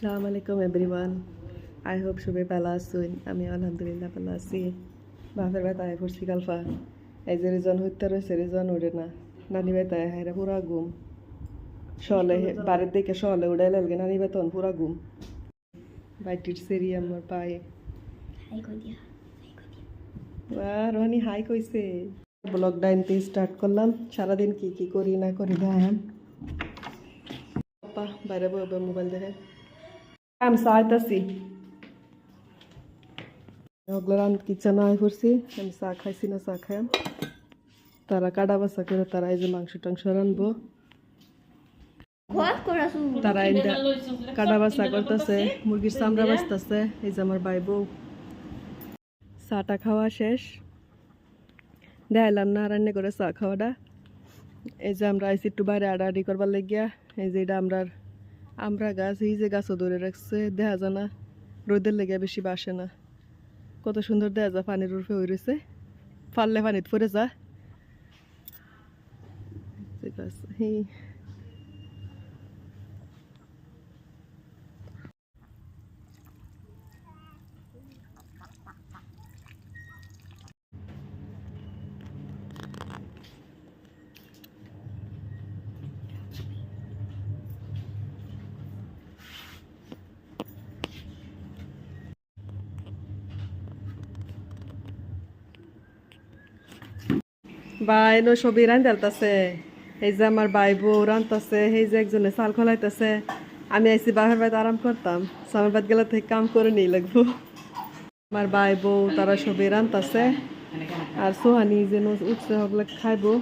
আসসালামু আলাইকুম everyone. I hope সবাই ভালো আছেন। আমি আলহামদুলিল্লাহ ভালো আছি। বাপের বেতায় পড়ছি কালফা। এই যে রিজন হইতে রয়েছে রিজন উড়ে না। নানি বেতায় হাইরা পুরা ঘুম। শলে বাড়ির দিকে শলে উড়ে লাগবে নানি বেতন পুরা ঘুম। বাইটির সেরি আমার পায়ে। রনি হাই কইছে। ব্লগ ডাইনতে স্টার্ট করলাম। সারাদিন কি কি করি না করি দেখাম। পাপা বাইরে বসে মোবাইল দেখে। আমি চাইতাছি ওগুলো কিচেন আয় করছি। আমি চা খাইছি না চা খাইম। তারা কাটা বাসা করে তারা এই যে মাংস টাংস রানবো। তারা কাটা বাসা করতেছে, মুরগির চামড়া বাঁচতেছে। এই যে আমার ভাই বউ। চাটা খাওয়া শেষ, দেখাইলাম না রান্না করে চা খাওয়াটা। এই যে আমরা আইসি একটু বাইরে আড়াআড়ি করবার লাগিয়া। এই যে এটা আমরা গাছ, এই যে গাছও ধরে রাখছে, দেখা যায় না, রোদের লেগে বেশি বাসে না। কত সুন্দর দেখা যায়, পানির রূপে হয়ে রয়েছে, ফাললে পানিতে পড়ে যা। ভাই নো সবই রান্ধালতাছে। এই যে আমার ভাই বউ রান্তাছে, এই যে একজনে চাল খোলাইতেছে। আমি আইসি বাপের বাড়িতে আরাম করতাম, স্বামীর বাড়ি গেলে থেকে কাম করে নিয়ে লাগবো। আমার ভাই বউ তারা সবই রান্তাছে। আর সোহানি যে উঠছে হগলে খাইবো।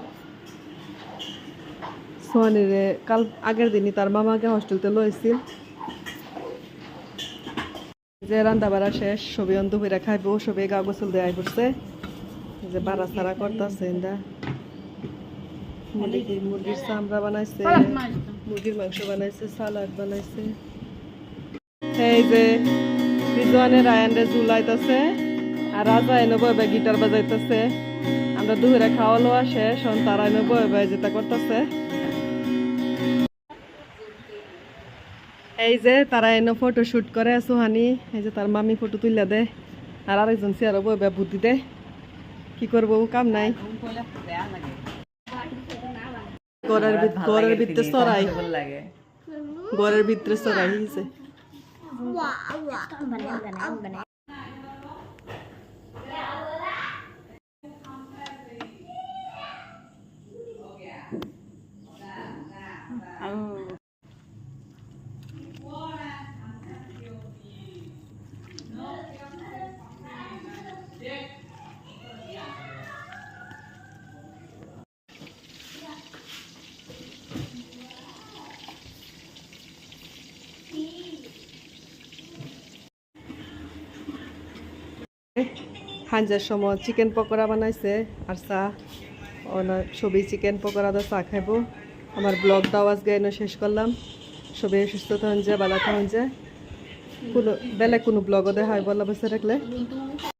সোহানিরে কাল আগের দিনই তার মামাকে হস্টেলতে লইছিল। যে রান্না বাড়া শেষ, সবই অন্ধ করে খাইবো। সবই গা গোসল দেয় করছে, যে বাড়া ছাড়া করতেছে। মুরগির চামড়া বানাইছে, মুরগির মাংস বানাইছে, সালাড বানাইছে। এই যে রিজওয়ানের আয়ানরে ঝুলাইতেছে, আর রাজা এনে বয়ে গিটার বাজাইতেছে। আমরা দুপুরে খাওয়া লোয়া শেষ, তারা এনে বয়ে যেটা করতেছে। এই যে তারা এনে ফটো শুট করে সোহানি। এই যে তার মামি ফটো তুলে দেয়, আর আরেকজন চেয়ারও বয়ে বুদ্ধি দেয়। কি করবো, কাম নাই। ঘরের ভিতরে চড়াই, ঘরের ভিতরে চড়াই হয়েছে। হাঞ্জার সময় চিকেন পকোড়া বানাইছে আর চা। সবই চিকেন পকোড়া দিয়ে চা খাইবো। আমার ব্লগটাও আজকে এনে শেষ করলাম। সবাই সুস্থ থাকুন, যে ভালো থাকুন, যে কোনো ব্লগও দেখা হয় বলা বসে রাখলে।